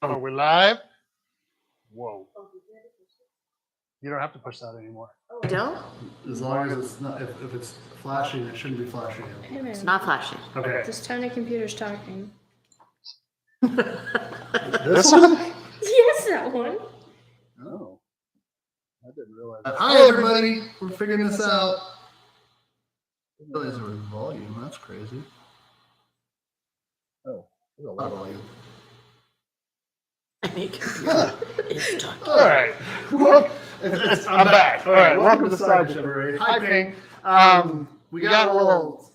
Are we live? Whoa. You don't have to push that anymore. Don't? As long as it's not, if it's flashing, it shouldn't be flashing. Hey man, It's not flashing. Okay. this tiny computer's talking. This one? Yes, that one. Oh. I didn't realize that. Hi, everybody. We're figuring this out. Realize there was volume. That's crazy. Oh. A lot of volume. It's talking. All right. Well, I'm back. All right. Welcome to Sidedish, everybody. Hi, Ping. We got a little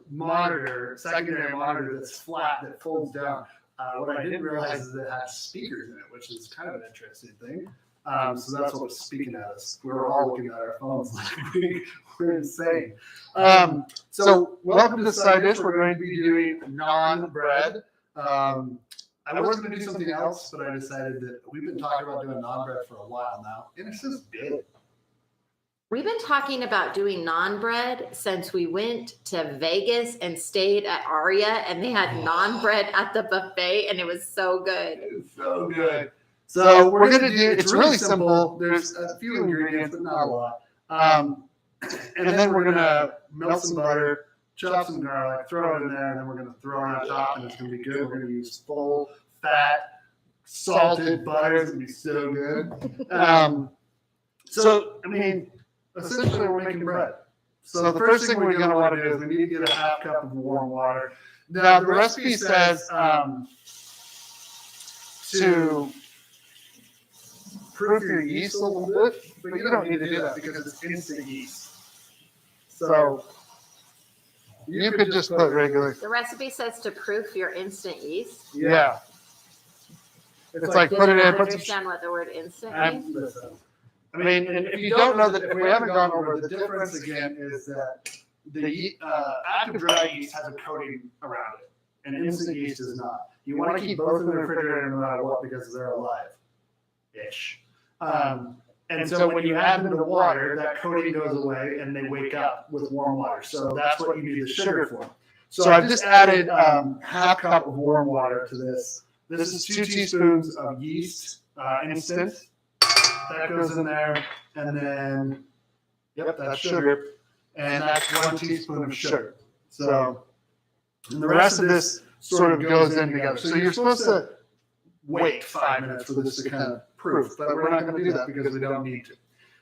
monitor, secondary monitor that's flat that folds down. What I didn't realize is it had speakers in it, which is kind of an interesting thing. So that's what was speaking at us. We were all looking at our phones like we're insane. So welcome to Sidedish. We're going to be doing naan bread. I was going to do something else, but I decided that we've been talking about doing naan bread for a while now, and it's just good. We've been talking about doing naan bread since we went to Vegas and stayed at Aria, and they had naan bread at the buffet, and it was so good. It's so good. So we're going to do, it's really simple. There's a few ingredients, but not a lot. And then we're going to melt some butter, chop some garlic, throw it in there, and then we're going to throw it on top, and it's going to be good. We're going to use full fat, salted butter. It's going to be so good. So, I mean, essentially we're making bread. So the first thing we're going to want to do is we need to get a half cup of warm water. Now, the recipe says to proof your yeast a little bit, but you don't need to do that because it's instant yeast. So you could just put regular. The recipe says to proof your instant yeast. Yeah. It's like put it I in, don't put some. understand what the word instant means. I mean, and if you don't know that, if we haven't gone over, the difference again is that the active dry yeast has a coating around it, and instant yeast does not. You want to keep both in the refrigerator no matter what because they're alive-ish. And so when you add them to water, that coating goes away and they wake up with warm water. So that's what you need the sugar for. So I've just added half cup of warm water to this. This is 2 teaspoons of yeast, instant. That goes in there, and then, yep, that's sugar, and that's 1 teaspoon of sugar. So, and the rest of this sort of goes in together. So you're supposed to wait 5 minutes for this to kind of proof, but we're not going to do that because we don't need to.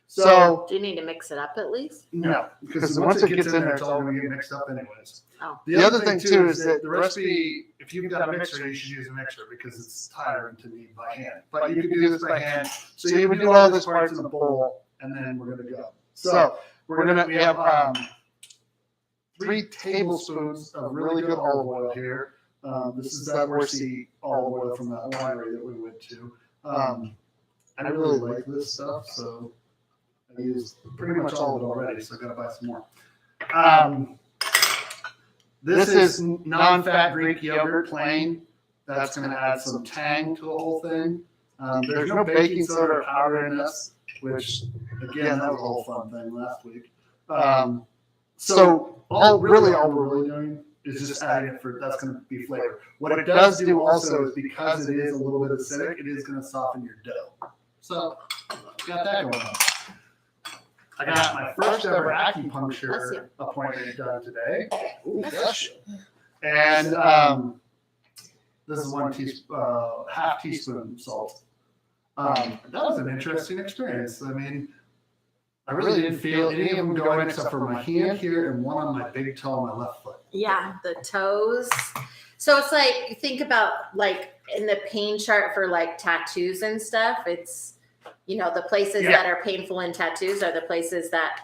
So, Do you need to mix it up at least? no, because once it gets in there, it's all going to get mixed up anyways. Oh. The other thing too is that the recipe, if you've got a mixer, you should use a mixer because it's tiring to knead by hand. But you can do this by hand. So you would do all this parts in a bowl, and then we're going to go. So we have 3 tablespoons of really good olive oil here. This is that Horsey olive oil from that winery that we went to. I really like this stuff, so I used pretty much all of it already, so I got to buy some more. This is non-fat Greek yogurt, plain. That's going to add some tang to the whole thing. There's no baking soda or powder in this, which, again, that was a whole fun thing last week. So all we're really doing is just adding it for, that's going to be flavor. What it does do also is because it is a little bit acidic, it is going to soften your dough. So got that going on. I got my first ever acupuncture appointment done today. Ooh, bless you. And this is 1 half teaspoon salt. That was an interesting experience. I mean, I really didn't feel any of them go in except for my hand here and one on my big toe on my left foot. Yeah, the toes. So it's like, you think about like in the pain chart for like tattoos and stuff, it's, you know, the places that are painful in tattoos are the places that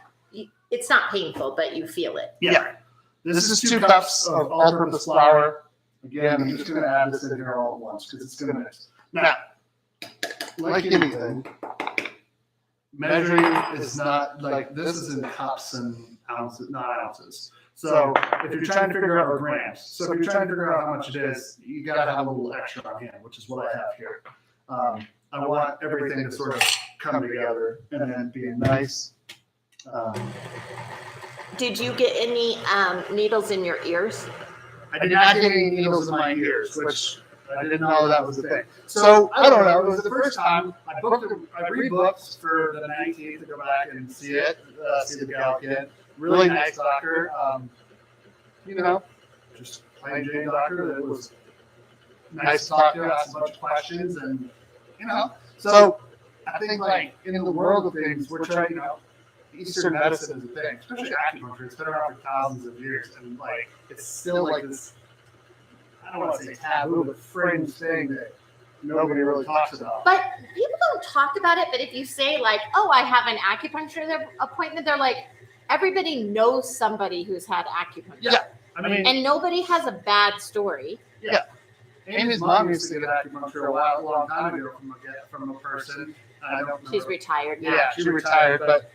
it's not painful, but you feel it. Yeah. This is 2 cups of all-purpose flour. Again, I'm just going to add this in here all at once because it's going to mix. Now, like anything, measuring is not like this is in cups and ounces, not ounces. So if you're trying to figure out grams, so if you're trying to figure out how much it is, you got to have a little extra on hand, which is what I have here. I want everything to sort of come together and then be nice. Did you get any needles in your ears? I did not get any needles in my ears, which I didn't know that was a thing. So I don't know. It was the first time I rebooked for the 19th to go back and see it, see the gal again. Really nice doctor. You know, just plain Jane doctor. That was nice to talk to. Asked a bunch of questions, and you know. So I think like in the world of things, we're trying. You know, Eastern medicine is a thing, especially acupuncture. It's been around for thousands of years, and like it's still like this. I don't want to say taboo, but fringe thing that nobody really talks about. But people don't talk about it. But if you say like, "Oh, I have an acupuncture appointment," they're like, everybody knows somebody who's had acupuncture. Yeah, I mean, and nobody has a bad story. Yeah, Amy's mom used to get acupuncture a long time ago from a person. I don't know. She's retired now. Yeah, she retired, but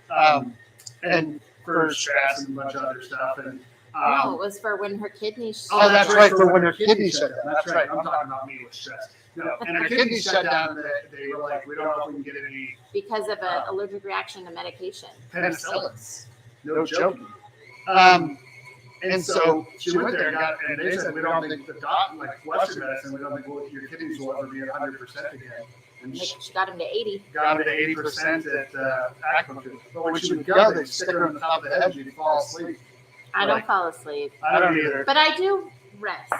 and for stress and a bunch of other stuff. And no, it was for when her kidneys. oh, that's right, for when her kidneys shut down. That's right. I'm talking about me with stress. No, and her kidneys shut down. They were like, we don't know if we can get any because of an allergic reaction to medication. penicillins. No joking. And so she went there and they said, we don't think like Western medicine, we don't think your kidneys will ever be 100% again. And She got him to 80. got it to 80% at acupuncture. But when she would go, they'd stick her on the top of the head, she'd fall asleep. I don't fall asleep. I don't either. But I do rest.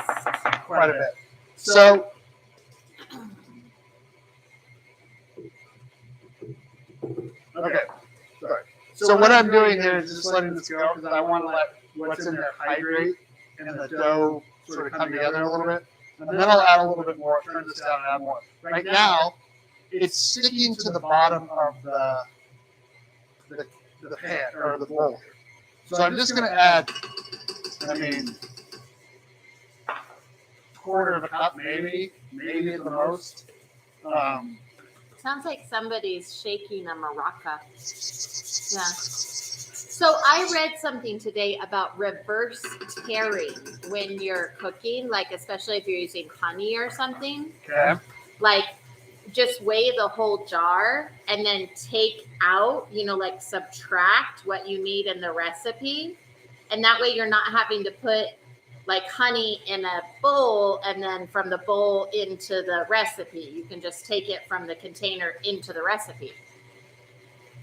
Quite a bit. So, okay. Sorry. So what I'm doing here is just letting this go because I want to let what's in there hydrate and the dough sort of come together a little bit. And then I'll add a little bit more, turn this down and add more. Right now, it's sticking to the bottom of the pan or the bowl. So I'm just going to add, quarter of a cup maybe at the most. Sounds like somebody's shaking a maraca. Yeah. So I read something today about reverse tearing when you're cooking, like especially if you're using honey or something. Okay. Like just weigh the whole jar and then take out, like subtract what you need in the recipe. And that way you're not having to put like honey in a bowl and then from the bowl into the recipe. You can just take it from the container into the recipe.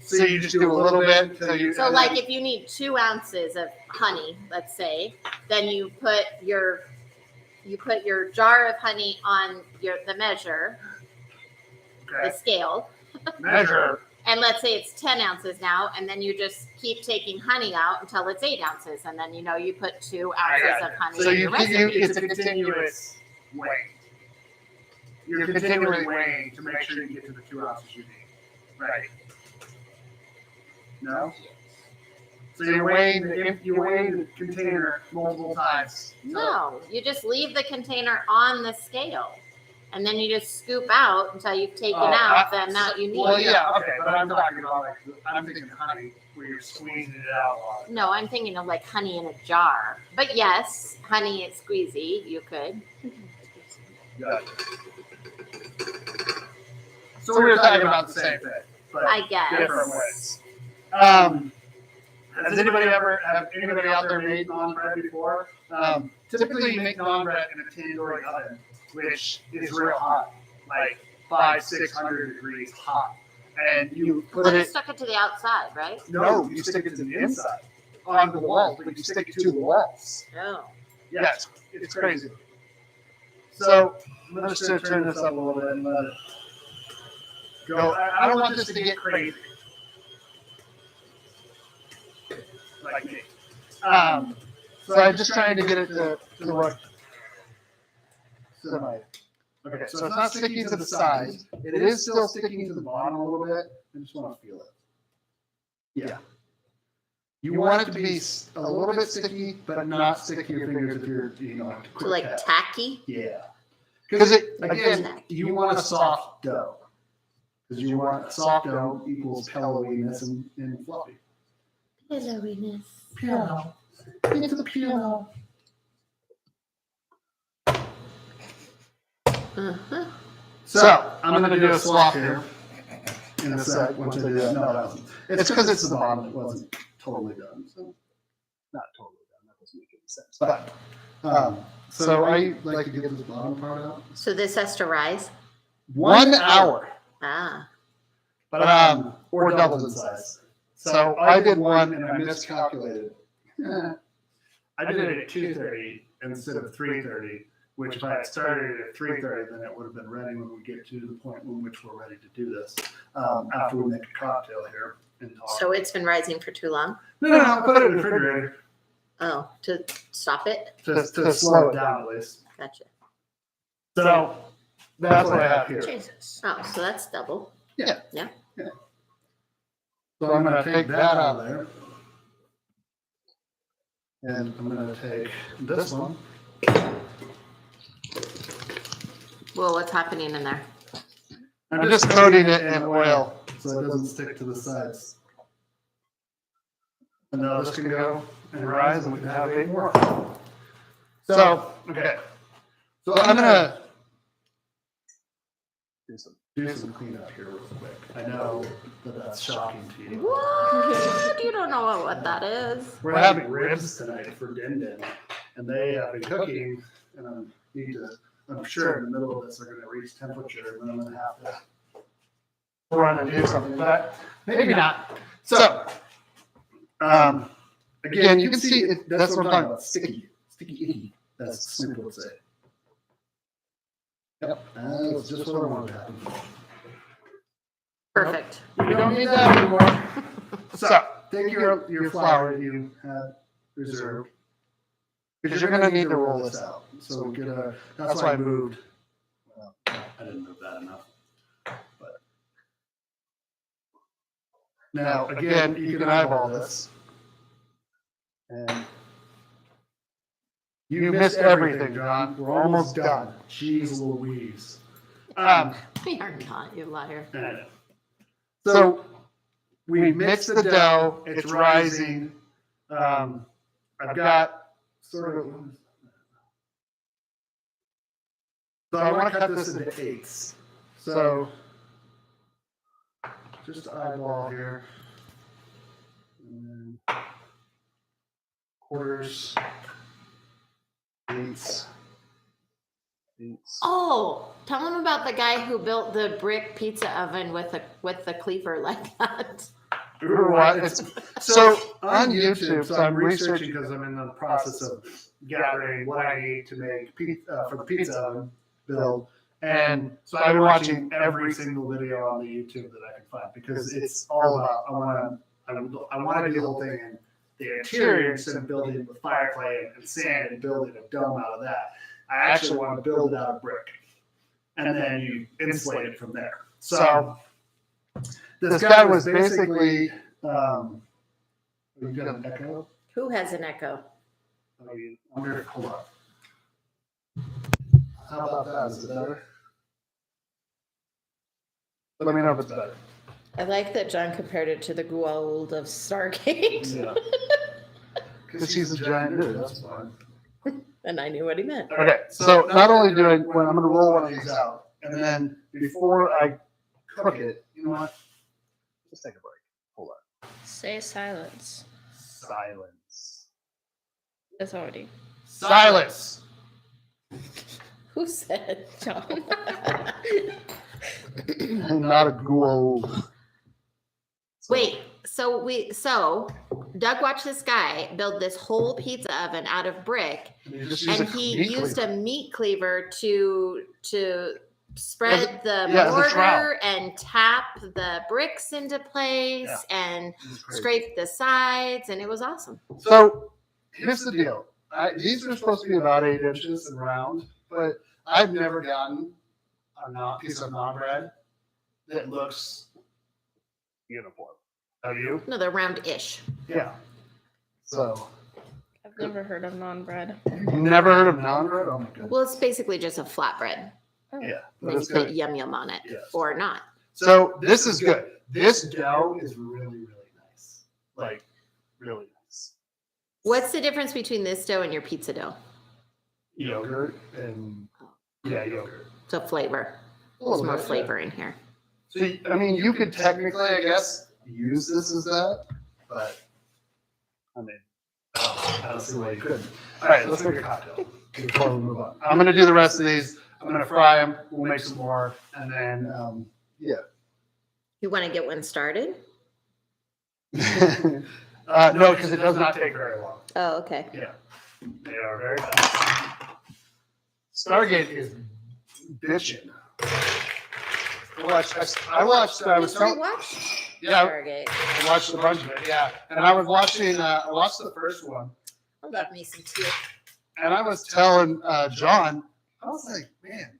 So you just do a little bit. So like if you need 2 ounces of honey, let's say, then you put your jar of honey on the measure, the scale. Measure. And let's say it's 10 ounces now, and then you just keep taking honey out until it's 8 ounces, and then you put 2 ounces of honey so in your recipe. It's a continuous weighing. You're continually weighing to make sure you get to the 2 ounces you need. Right. No? So you're weighing the container multiple times. No, you just leave the container on the scale. And then you just scoop out until you've taken out the amount you need. Well, yeah, okay, but I'm talking about I'm thinking honey where you're squeezing it out a lot. No, I'm thinking of like honey in a jar. But yes, honey is squeezy. You could. Gotcha. So we were talking about the same thing, but I guess. different ways. Has anybody out there made naan bread before? Typically, you make naan bread in a tandoori oven, which is real hot, like 500-600 degrees hot, and you put But you it. stuck it to the outside, right? No, you stick it to the inside on the wall, but you stick it to the walls. No. Yes, it's crazy. So let's just turn this up a little bit and let it go. I don't want this to get crazy. Like me. So I'm just trying to get it to look semi. Okay, so it's not sticking to the side. It is still sticking to the bottom a little bit. I just want to feel it. Yeah. You want it to be a little bit sticky, but not stick to your fingers if you're, To like tacky? Yeah. Because again, you want a soft dough. Because you want soft dough equals pillowiness and fluffy. Pillowiness. Pillow. Into the pillow. Uh-huh. So, I'm going to do a swap here in a sec once I do that. No, it wasn't. It's because it's at the bottom. It wasn't totally done. So, not totally done. That doesn't make any sense. But, So I like to get this bottom part out. So this has to rise? 1 hour. Ah. But or double in size. So I did one and I miscalculated. I did it at 2:30 instead of 3:30, which if I had started at 3:30, then it would have been ready when we get to the point in which we're ready to do this. After we make a cocktail here and talk. So it's been rising for too long? No, put it in the refrigerator Oh, to stop it? to slow it down at least. Gotcha. So that's what I have here. Jesus. Oh, so that's double. Yeah. Yeah. So I'm going to take that out of there. And I'm going to take this one. Well, what's happening in there? I'm just coating it in oil so it doesn't stick to the sides. And now this can go and rise and we can have 8 more. So, okay. So I'm going to do some cleanup here real quick. I know that that's shocking to you. What? You don't know what that is. We're having ribs tonight for Din Din, and they have been cooking, and I'm sure in the middle of this they're going to reach temperature, and then I'm going to have to run and do something, but maybe not. So, again, you can see it, that's what I'm talking about, sticky, icky, as Snoop would say. Yep, that's just what I wanted to happen. Perfect. We don't need that anymore. So, take your flour that you had reserved, because you're going to need to roll this out. So we get that's why I moved. Well, I didn't move that enough. But now, again, you can eyeball this. And you missed everything, John. We're almost done. Jeez Louise. We are not, you liar. So we mix the dough. It's rising. I've got sort of. So I want to cut this into 8s. So just eyeball here. And then quarters. 8s. Oh, tell them about the guy who built the brick pizza oven with the cleaver like that. So on YouTube, so I'm researching because I'm in the process of gathering what I need to make for the pizza oven build. And so I've been watching every single video on the YouTube that I can find because it's all about I want to do the whole thing in the interior instead of building with fire clay and sand and building a dome out of that. I actually want to build it out of brick, and then you insulate it from there. So this guy was basically. You got an echo? Who has an echo? Hold on. How about that? Is it better? Let me know if it's better. I like that John compared it to the Goa'uld of Stargate. Yeah. Because he's a giant dude. That's fine. And I knew what he meant. Okay, so not only do I'm going to roll one of these out, and then before I cook it, you know what? Just take a break. Hold on. Say silence. Silence. Authority. Silence. Who said? John. I'm not a ghoul. Wait, so Doug watched this guy build this whole pizza oven out of brick, and he used a meat cleaver to spread the mortar and tap the bricks into place and scrape the sides, and it was awesome. So here's the deal. These are supposed to be about 8 inches and round, but I've never gotten a piece of naan bread that looks uniform. Have you? No, they're round-ish. Yeah. So. I've never heard of naan bread. You've never heard of naan bread? Oh my goodness. Well, it's basically just a flatbread. Oh. Yeah. And then you put yum yum on it, or not. So this is good. This dough is really, really nice. Like, really nice. What's the difference between this dough and your pizza dough? Yogurt and, yogurt. So flavor. There's more flavor in here. So, I mean, you could technically, I guess, use this as that, but, I mean, I don't see why you couldn't. All right, let's make a cocktail before we move on. I'm going to do the rest of these. I'm going to fry them. We'll make some more. And then, yeah. You want to get one started? No, because it does not take very long. Oh, okay. Yeah. They are very fast. Stargate is bitching. I was telling, yeah, Stargate. I watched a bunch of it, yeah. And I was watching, I watched the first one. I love me some tea. And I was telling John, I was like, man,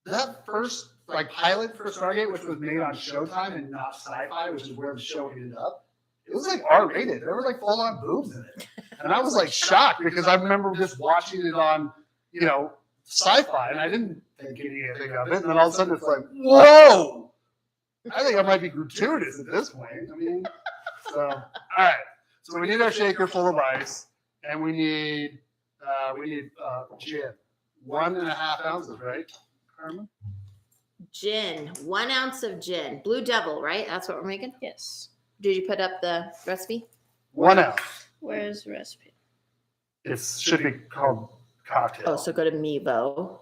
that first like pilot for Stargate, which was made on Showtime and not Sci-Fi, which is where the show ended up, it was like R-rated. There were like full-on boobs in it. And I was like shocked because I remember just watching it on, you know, Sci-Fi, and I didn't think anything of it. And then all of a sudden it's like, whoa! I think I might be gratuitous at this point. I mean, so, all right. So we need our shaker full of ice, and we need gin. 1.5 ounces, right, Carmen? Gin. 1 ounce of gin. Blue Devil, right? That's what we're making? Yes. Did you put up the recipe? 1 ounce. Where's the recipe? It should be called cocktail. Oh, so go to Mevo.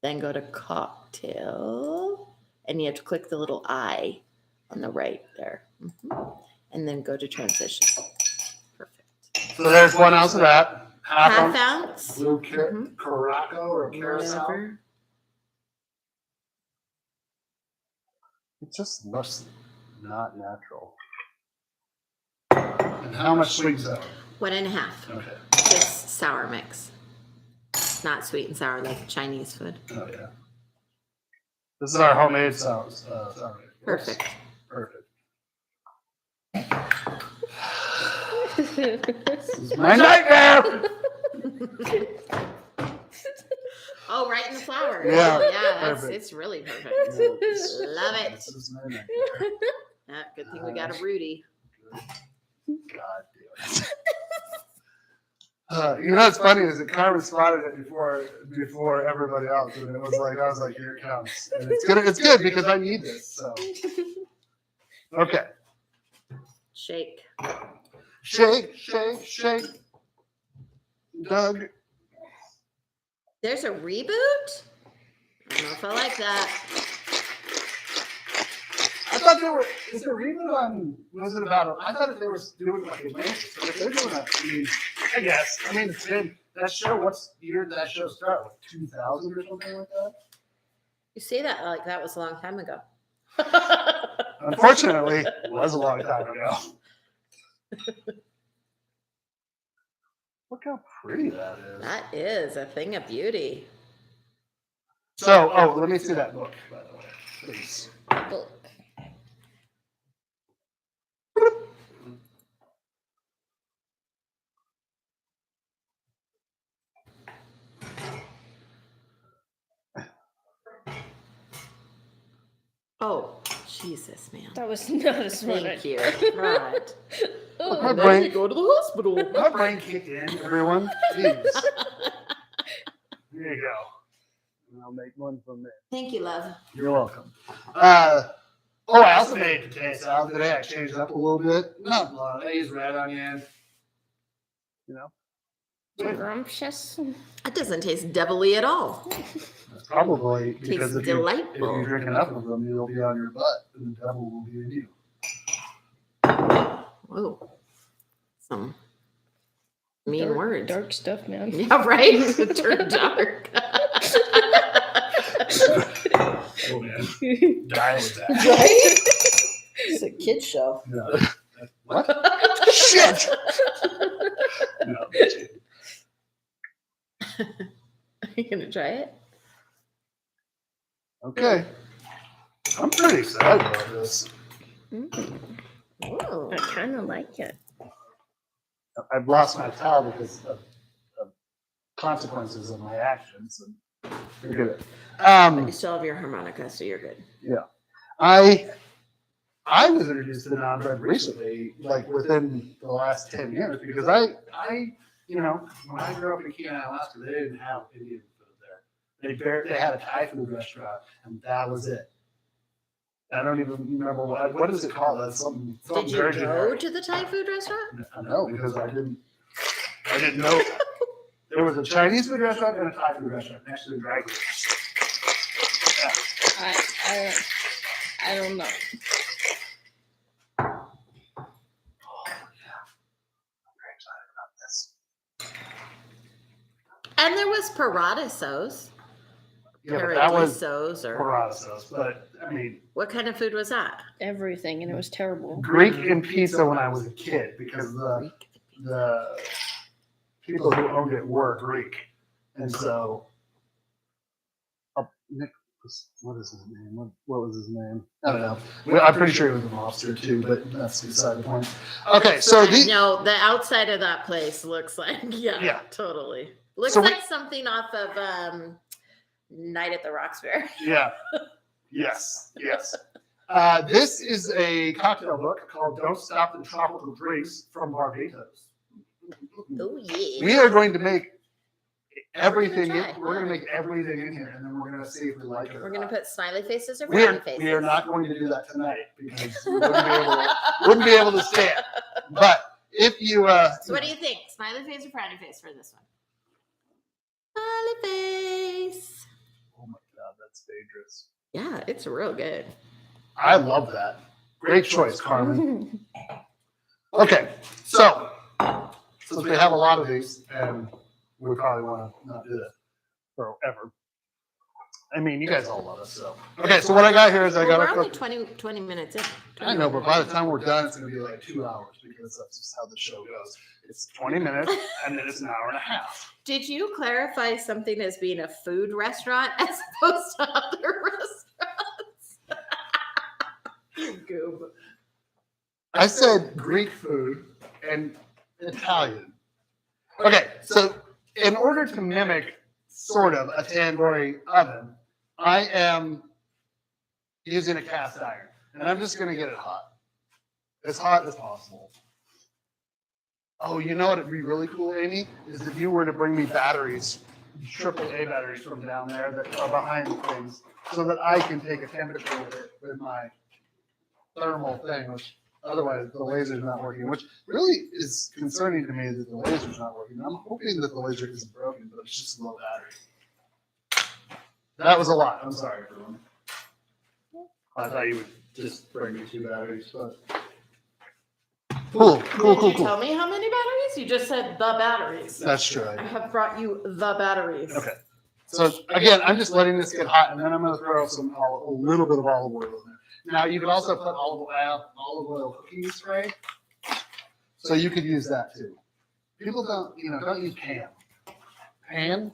Then go to cocktail. And you have to click the little I on the right there. And then go to transition. Perfect. So there's 1 ounce of that. Half ounce. Blue Caraco or Carousel. Whatever. It just looks not natural. And how much sweet sour? 1.5. Okay. Just sour mix. Not sweet and sour like Chinese food. Oh yeah. This is our homemade sour mix. Perfect. Perfect. This is my nightmare. Oh, right in the flour. Yeah, Oh, yeah, perfect. it's really perfect. Love it. This is my nightmare. Yeah, good thing we got a Rudy. God damn it. You know what's funny is that Carmen spotted it before everybody else, and it was like I was like, here it comes. And it's good because I need this. So okay. Shake. Shake, shake, shake. Doug. There's a reboot? I don't know if I like that. I thought there were. Is there a reboot on? Was it about? I thought they were doing like Atlantis. But if they're doing that, I mean, I guess. I mean, it's been that show. What's year did that show start? Like 2000 or something like that. You say that like that was a long time ago. Unfortunately, it was a long time ago. Look how pretty that is. That is a thing of beauty. So, let me see that book, by the way, please. Look. Oh, Jesus, man. That was not a smart Thank idea. you. God. Oh, My brain, Go to the hospital. my brain kicked in, everyone. Jeez. There you go. And I'll make one from there. Thank you, love. You're welcome. I also made potato salad today. I changed it up a little bit. Not a lot. I used red onion. You know? Scrumptious. That doesn't taste devilly at all. That's probably because Tastes if you delightful. drink enough of them, you'll be on your butt, and the devil will be in you. Whoa. Some mean Dark- words. Dark stuff, man. Yeah, right? It turned dark. Oh man, dial it back. Right? It's a kid show. No. What? Shit! No, Are you going to try it? okay. I'm pretty excited about this. Oh. I kind of like it. I've lost my towel because of consequences of my actions. And forget it. You still have your harmonica, so you're good. I was introduced to Naan bread recently, like within the last 10 years, because I you know, when I grew up in Kenai, Alaska, they didn't have Indian food there. They had a Thai food restaurant, and that was it. I don't even remember what is it called. That's something Did you very go generic. to the Thai food restaurant? No, because I didn't know. There was a Chinese food restaurant and a Thai food restaurant next to the drag race. I don't know. And there was parada sauce. Yeah, but that was sauce or parada sauce. But I mean, what kind of food was that? Everything, and it was terrible. Greek and pizza when I was a kid because the people who owned it were Greek, and so Nick, what is his name? What was his name? I don't know. Well, I'm pretty sure he was a mobster too, but that's beside the point. Okay, so No, the outside of that place looks like Yeah. totally looks So like something off of Night at the Roxbury. Yeah. Yes. This is a cocktail book called "Don't Stop the Tropical Drinks" from Barbados. Oh yeah. We are going to make everything. We're gonna try. We're going to make everything in here, and then we're going to see if we like it. or We're gonna not. put smiley faces or We frowny are, faces. we are not going to do that tonight because we wouldn't be able to stand. But if you, So what do you think? Smiley face or frowny face for this one? Smiley face. oh my God, that's dangerous. Yeah, it's real good. I love that. Great choice, Carmen. Okay, so since we have a lot of these, and we probably want to not do that forever. I mean, you guys all love us, so. Okay, so what I got here is I Well, got we're a only 20 minutes in. I know, but by the time we're done, it's going to be like 2 hours because that's just how the show goes. It's 20 minutes, and then it's an hour and a half. Did you clarify something as being a food restaurant as opposed to other restaurants? Goob. I said Greek food and Italian. Okay, so in order to mimic sort of a tandoori oven, I am using a cast iron, and I'm just going to get it hot. As hot as possible. Oh, you know what would be really cool, Amy? Is if you were to bring me batteries, AAA batteries from down there that are behind things, so that I can take a temperature with it with my thermal thing, which otherwise the laser's not working, which really is concerning to me that the laser's not working. I'm hoping that the laser isn't broken, but it's just a low battery. That was a lot. I'm sorry, everyone. I thought you would just bring me 2 batteries, but cool. Did you tell me how many batteries? You just said the batteries. That's true. I have brought you the batteries. Okay. So again, I'm just letting this get hot, and then I'm going to throw a little bit of olive oil in there. Now you can also put olive oil cooking spray, so you could use that too. People don't use pan. Pan.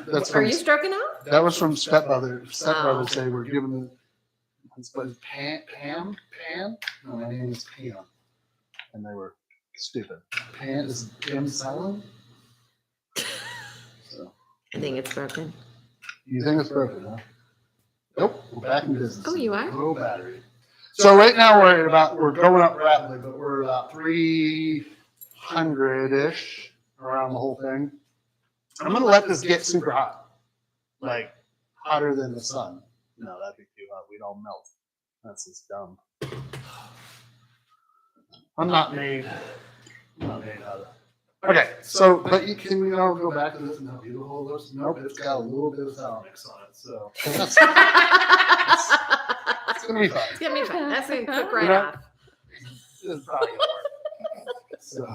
That's Are you stroking out? That was from Stepbrothers. Stepbrothers say we're given the. But Pam? No, my name is Pam, and they were stupid. Pam is Pam silent. So I think it's broken. you think it's broken, huh? Nope, we're back in business. Oh, you are? Low battery. So right now we're going up rapidly, but we're about 300-ish around the whole thing. I'm gonna let this get super hot, like hotter than the sun. No, that'd be too hot. We'd all melt. That's just dumb. I'm not made out of. Okay, so but can we all go back to this and how beautiful it looks? Nope, it's got a little bit of sour mix on it, so that's it's gonna be fine. It's gonna be fun. That's gonna cook right You know- off. It's probably gonna work. So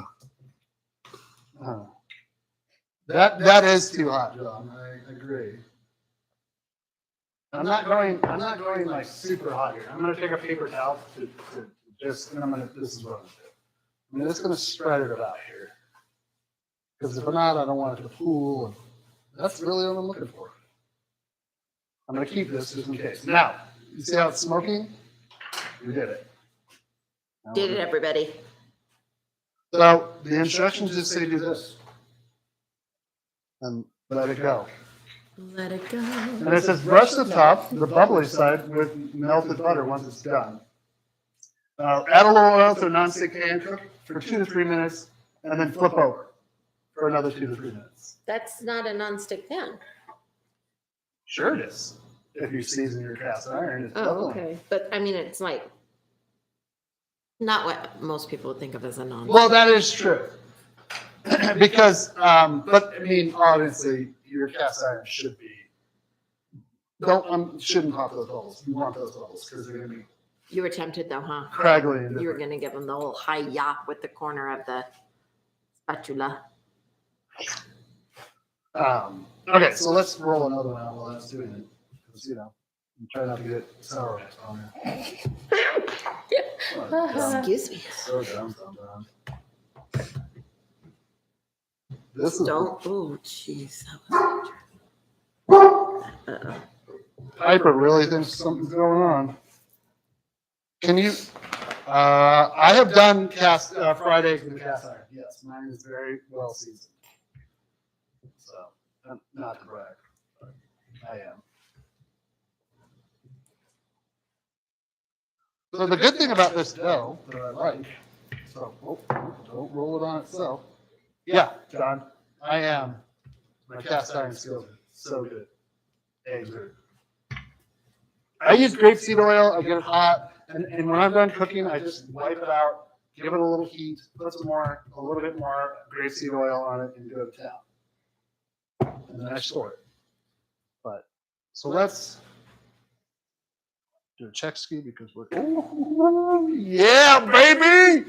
that is too hot, John. I agree. I'm not going like super hot here. I'm gonna take a paper towel to just, and this is what I'm gonna do. I'm just gonna spread it about here. Because if not, I don't want it to pool. And that's really what I'm looking for. I'm gonna keep this just in case. Now, you see how it's smoking? We did it. Now Did it, everybody? So the instructions just say do this. And let it go. Let it go. And it says brush the top, the bubbly side, with melted butter once it's done. Add a little oil to a nonstick pan, cook for 2 to 3 minutes, and then flip over for another 2 to 3 minutes. That's not a nonstick pan. Sure it is. If you season your cast iron, it's Oh, definitely. okay. But I mean, it's like not what most people would think of as a non. Well, that is true. Because, but I mean, obviously, your cast iron should be. Shouldn't pop those bubbles. You want those bubbles because they're gonna be You were tempted though, huh? craggly and You were different. gonna give them the whole hi yap with the corner of the spatula. Okay, so let's roll another one out while that's doing it. Because, you know, I'm trying not to get sour on there. Excuse me. So dumb. This is Don't. Oh, jeez. That was dangerous. Piper really thinks something's going on. Can you? I have done fried eggs with cast iron. Yes, mine is very well seasoned. So, not to brag, but I am. So the good thing about this dough that I like, so don't roll it on itself. Yeah, John, I am. My cast iron skills are so good. Eggs are. I use grapeseed oil. I get it hot, and when I'm done cooking, I just wipe it out, give it a little heat, put a little bit more grapeseed oil on it, and go to town. And then I store it. But so let's do a check ski because we're. Ooh, yeah, baby.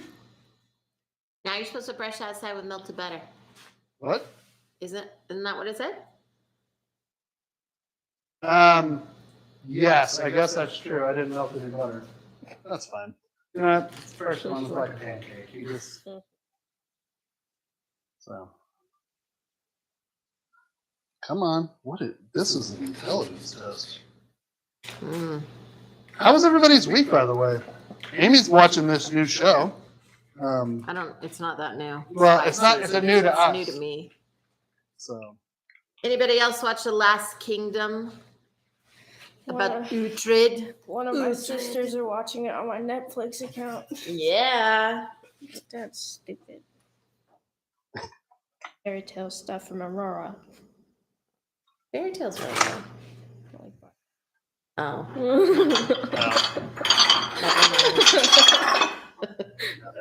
Now you're supposed to brush that side with melted butter. What? Isn't that what it said? Yes, I guess that's true. I didn't melt any butter. That's fine. You know, the first one's like a pancake. You just so. Come on, this is an intelligence test. Mm. How was everybody's week, by the way? Amy's watching this new show. I don't. It's not that new. Well, it's not. It's Seasons. new to us. New to me. So. Anybody else watch The Last Kingdom? About One Uhtred? One of my Uhtred. sisters are watching it on my Netflix account. Yeah. That's stupid. Fairy tale stuff from Aurora. Fairy tales right now. Oh.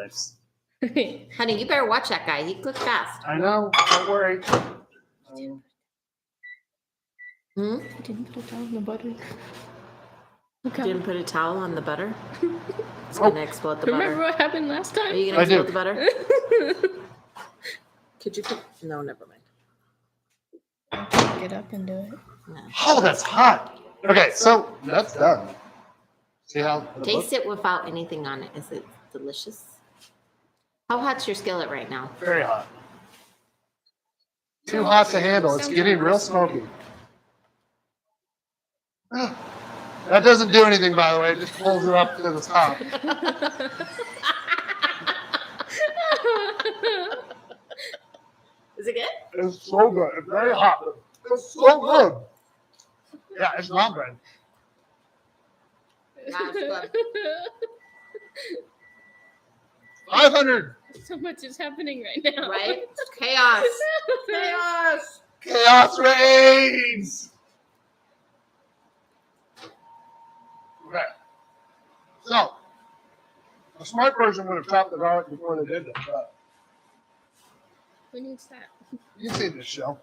Nice. Honey, you better watch that guy. He clicks fast. I know. Don't worry. Hmm? Didn't put it down in the butter. Okay. Didn't put a towel on the butter. It's Oh. gonna explode the Remember butter. what happened last Are time? you gonna I do. explode the butter? Could you put? No, never mind. Get up and do it. No. Oh, that's hot. Okay, so that's done. See how? Taste it without anything on it. Is it delicious? How hot's your skillet right now? Very hot. Too hot to handle. It's getting real smoky. That doesn't do anything, by the way. It just pulls it up to the top. Is it good? It's so good. It's very hot. It's so good. Yeah, it's naan bread. Yeah, it's good. 500. So much is happening right now. Right? Chaos. Chaos. Chaos reigns. Okay. So, a smart person would have chopped the garlic before they did that. But Who needs that? you've seen this show.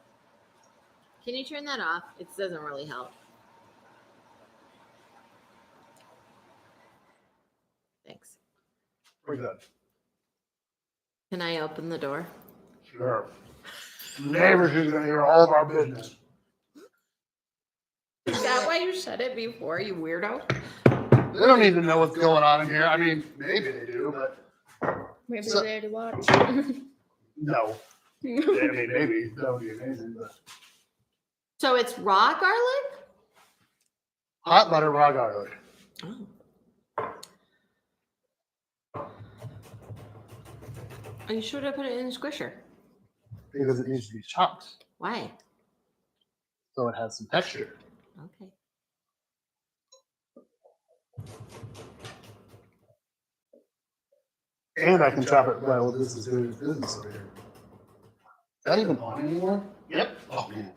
Can you turn that off? It doesn't really help. Thanks. We're good. Can I open the door? Sure. Neighbors is going to hear all of our business. Is that why you shut it before, you weirdo? They don't need to know what's going on in here. I mean, maybe they do, but Maybe So- they're there to watch. no. I mean, maybe. That would be amazing. But So it's raw garlic? hot butter raw garlic. Oh. Are you sure to put it in a squisher? Because it needs to be chopped Why? so it has some texture. Okay. And I can chop it while this is doing its business over here. Is that even on anymore? Yep. Oh, man.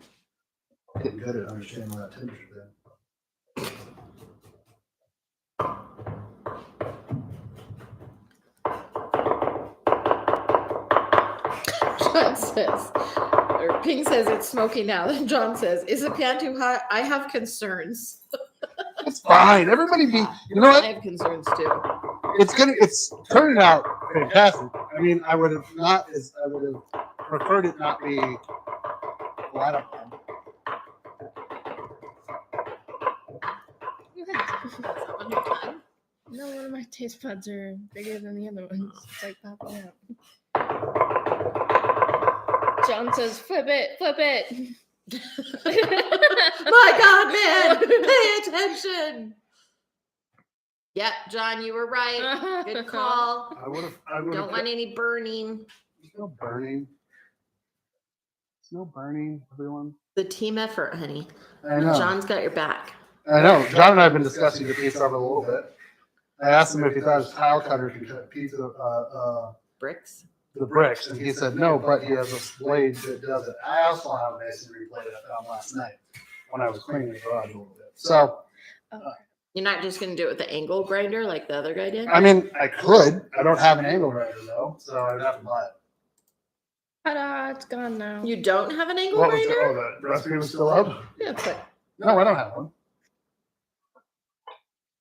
Getting good at understanding what that temperature is. John says, or Pink says it's smoking now. Then John says, "Is the pan too hot? I have concerns." It's fine. Everybody be. You know I what? have concerns too. It's turning out fantastic. I mean, I would have preferred it not be flat up. No, one of my taste buds are bigger than the other ones. It's like popping out. John says, flip it, flip it. My God, man, pay attention. Yep, John, you were right. Good call. I would have. Don't want any burning. There's no burning. There's no burning, everyone. The team effort, honey. I know. John's got your back. I know. John and I have been discussing the pizza oven a little bit. I asked him if he thought his tile cutter could cut pizza, Bricks. the bricks, and he said no, but he has a blade that does it. I also have a masonry blade I found last night when I was cleaning the garage a little bit. So, You're not just gonna do it with the angle grinder like the other guy did? I mean, I could. I don't have an angle grinder though, so I'd have to buy it. Ta-da, it's gone now. You don't have an angle What was grinder? the recipe was still up? Yeah, but No, I don't have one.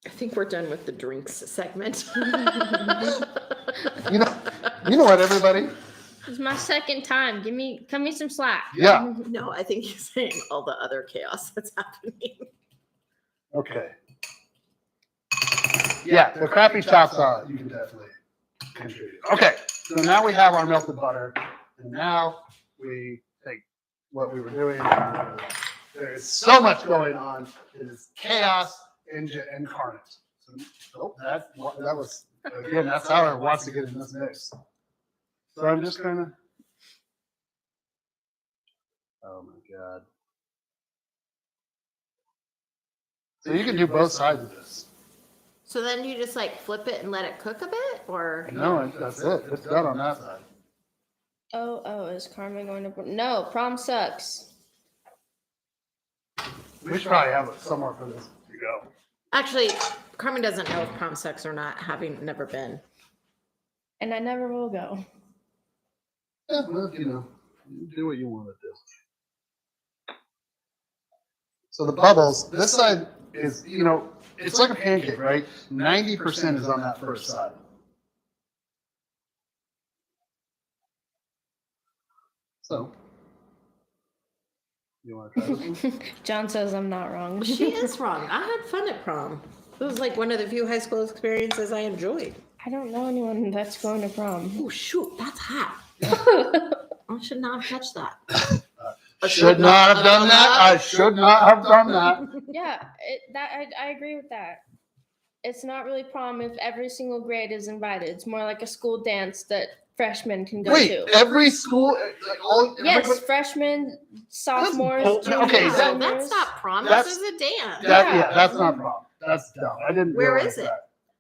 I think we're done with the drinks segment. You know what, everybody? It's my second time. Cut me some slack. Yeah. No, I think he's saying all the other chaos that's happening. Okay. Yeah, the crappy chops are. You can definitely contribute. Okay, so now we have our melted butter, and now we take what we were doing. There is so much going on. It is chaos incarnate. So, that was again. That's how it wants to get in this mix. So I'm just kind of. Oh my god. So you can do both sides of this. So then you just like flip it and let it cook a bit, or No, that's it. It's done on that side. Oh, is Carmen going to... No, prom sucks. We should probably have it somewhere for this to go. actually, Carmen doesn't know if prom sucks or not, having never been. And I never will go. Yeah, well, you know, you do what you want to do. So the bubbles, this side is, you know, it's like a pancake, right? 90% is on that first side. So, you want to try this one? John says I'm not wrong. She is wrong. I had fun at prom. It was like one of the few high school experiences I enjoyed. I don't know anyone that's going to prom. Oh, shoot, that's hot. I should not have touched that. I should not have done that. I should not have done that. Yeah, I agree with that. It's not really prom if every single grade is invited. It's more like a school dance that freshmen can go Wait, to. every school, like all, Yes, everybody- freshmen, sophomores, bull- juniors, okay, No, that- that's not prom. that's- This is a dance. yeah, that's not wrong. That's dumb. I didn't. Where realize is it?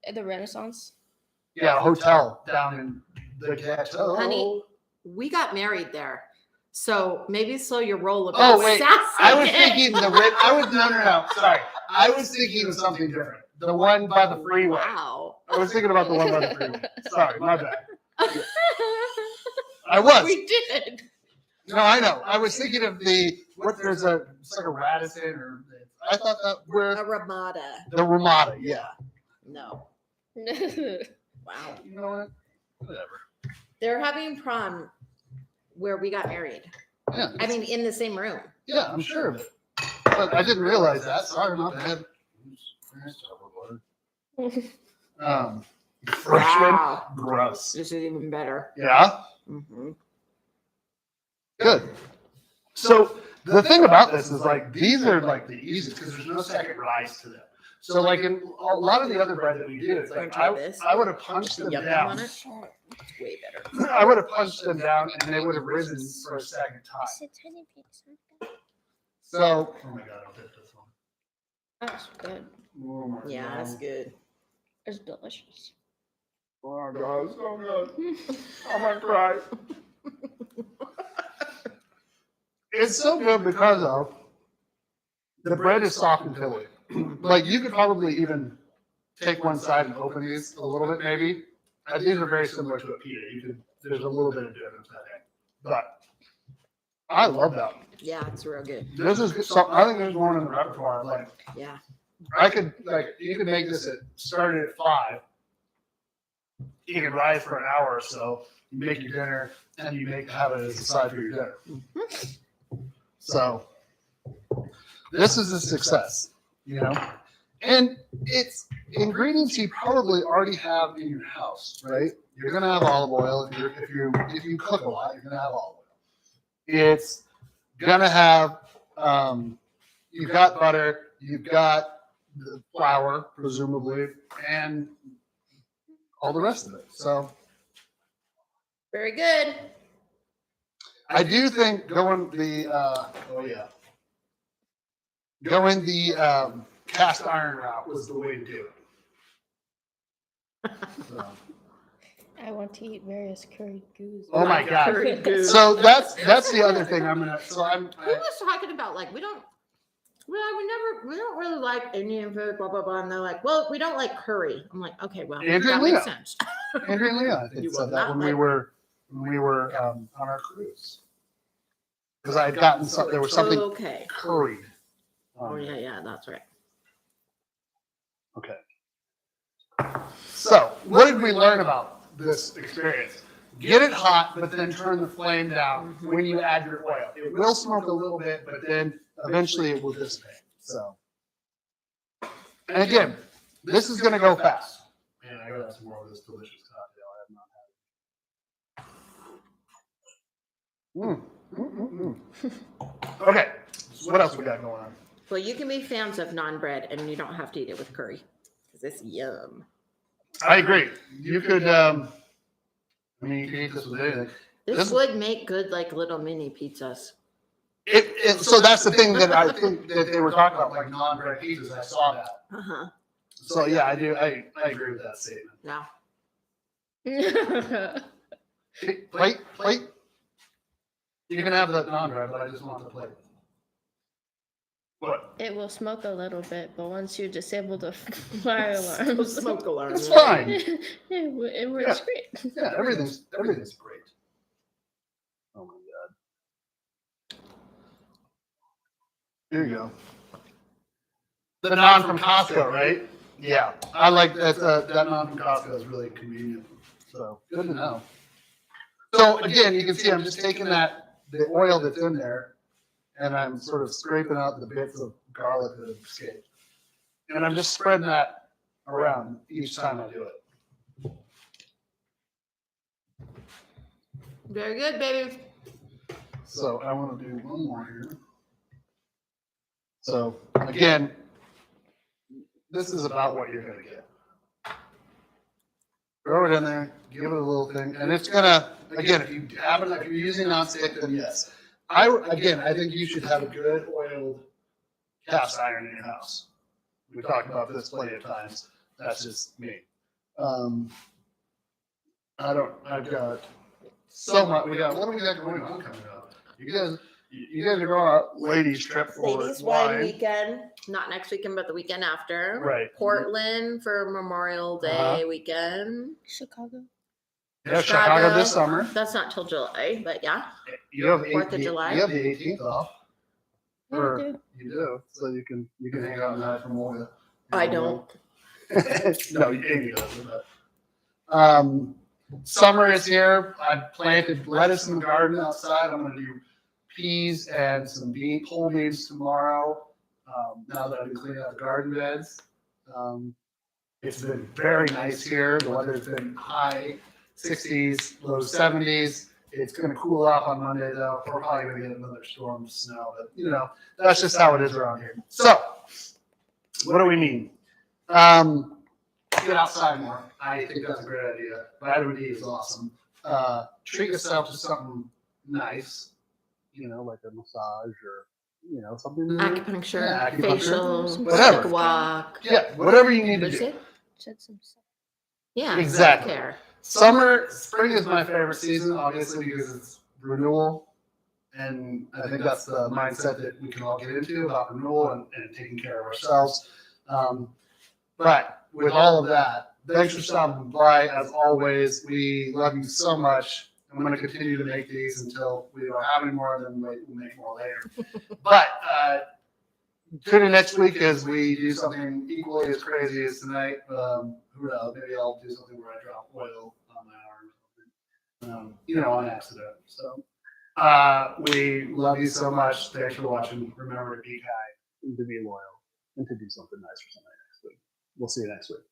that. The Renaissance. Yeah, a hotel down in the ghetto. Honey, we got married there. So maybe slow your roll a bit. Oh wait, Sassy. I was thinking no. Sorry, I was thinking of something different. The one by the freeway. Wow. I was thinking about the one by the freeway. Sorry, my bad. I was. We did. No, I know. I was thinking of it's like a Radisson or I thought that A where Ramada. the Ramada. Yeah. No. Wow. You know what? Whatever. They're having prom where we got married. Yeah. I mean, in the same room. Yeah, I'm sure of it. But I didn't realize that. Sorry, my bad. Freshman. Wow. Gross. This is even better. Yeah. Mm-hmm. Good. So the thing about this is like these are like the easiest because there's no second rise to them. So like in a lot of the other bread that we did, it's like Wanna try this? I would have punched them Yum down. on it. It's way better. I would have punched them down and they would have risen for a second time. It's a tiny piece. So oh my god, I'll hit this one. That's good. Oh my Yeah, god. that's good. It's delicious. Oh my god, it's so good. I'm gonna cry. It's so good because of The bread is soft and pillowy. Like you could probably even take one side and open these a little bit, maybe. These are very similar to a pita. There's a little bit of difference, I think. But I love that. Yeah, it's real good. This is good. So I think there's one in the repertoire. Like Yeah. you could make this started at 5. You can ride for an hour or so. You make your dinner, and you have it as a side for your dinner. So this is a success, you know. And it's ingredients you probably already have in your house, right? You're gonna have olive oil if you cook a lot. You're gonna have olive oil. It's gonna have you've got butter, you've got the flour, presumably, and all the rest of it. So Very good. I do think going the cast iron route was the way to do it. So. I want to eat various curry goos. Oh my God! Curry goose. So that's the other thing I'm gonna. So Who was talking about like we don't really like Indian food, blah blah blah, and they're like, well, we don't like curry. I'm like, okay, well, Andrew that Leo. makes sense. Andrew and Leah, I think, You said will that not when we were on our cruise because I had gotten some. There was something Okay. curried. Oh yeah, that's right. Okay. So, what did we learn about this experience? Get it hot, but then turn the flame down when you add your oil. It will smoke a little bit, but then eventually it will dissipate. So, and again, this is going to go fast. Man, I got some more of this delicious cocktail. I have not had. Okay, so what else we got going on? Well, you can be fans of naan bread, and you don't have to eat it with curry because it's yum. I agree. You could, you can eat this with anything. This would make good like little mini pizzas. So that's the thing that I think that they were talking about, like non-bread pizzas. I saw that. Uh-huh. So yeah, I do. I agree with that statement. Yeah. Plate. You can have that non-bread, but I just want the plate. What? It will smoke a little bit, but once you disable the fire alarms, Smoke alarm. It's fine. it works great. Yeah, everything's great. Oh my God. Here you go. The naan from Costco, right? Yeah, I like that. That naan from Costco is really convenient. So good to know. So again, you can see I'm just taking the oil that's in there, and I'm sort of scraping out the bits of garlic that have escaped, and I'm just spreading that around each time I do it. Very good, baby. So I want to do one more here. So again, this is about what you're going to get. Throw it in there, give it a little thing, and it's gonna. Again, if you're using nonstick, then yes. I think you should have a good oiled cast iron in your house. We talked about this plenty of times. That's just me. I've got so much. What do we got going on coming up? You guys are going on a ladies trip for Ladies' wine. wine weekend. Not next weekend, but the weekend after. Right. Portland for Memorial Day weekend. Chicago. Yeah, Chicago this summer. That's not till July, but yeah. You have 4th of July. You have the 18th off. Yeah, Or- I do. You do, so you can hang out in that for more. I don't. No, Amy doesn't. But, summer is here. I've planted lettuce in the garden outside. I'm going to do peas and some pole beans tomorrow. Now that I've been cleaning out the garden beds, it's been very nice here. The weather's been high 60s, low 70s. It's going to cool off on Monday, though. We're probably going to get another storm of snow, but that's just how it is around here. So, what do we mean? Get outside more. I think that's a great idea. Vitamin D is awesome. Treat yourself to something nice, like a massage or something. Acupuncture, Yeah, acupuncture. facial, Whatever. take a walk. Yeah, whatever you need to What'd do. you say? Shed some sun. Yeah, Exactly. self-care. Spring is my favorite season, obviously, because it's renewal And I think that's the mindset that we can all get into about renewal and taking care of ourselves. But with all of that, thanks for stopping by. As always, we love you so much. I'm going to continue to make these until we don't have any more, then we'll make more later. But tune in next week as we do something equally as crazy as tonight. Who knows? Maybe I'll do something where I drop oil on my arm, on accident. So we love you so much. Thanks for watching. Remember to be kind, to be loyal, and to do something nice for somebody next week. We'll see you next week.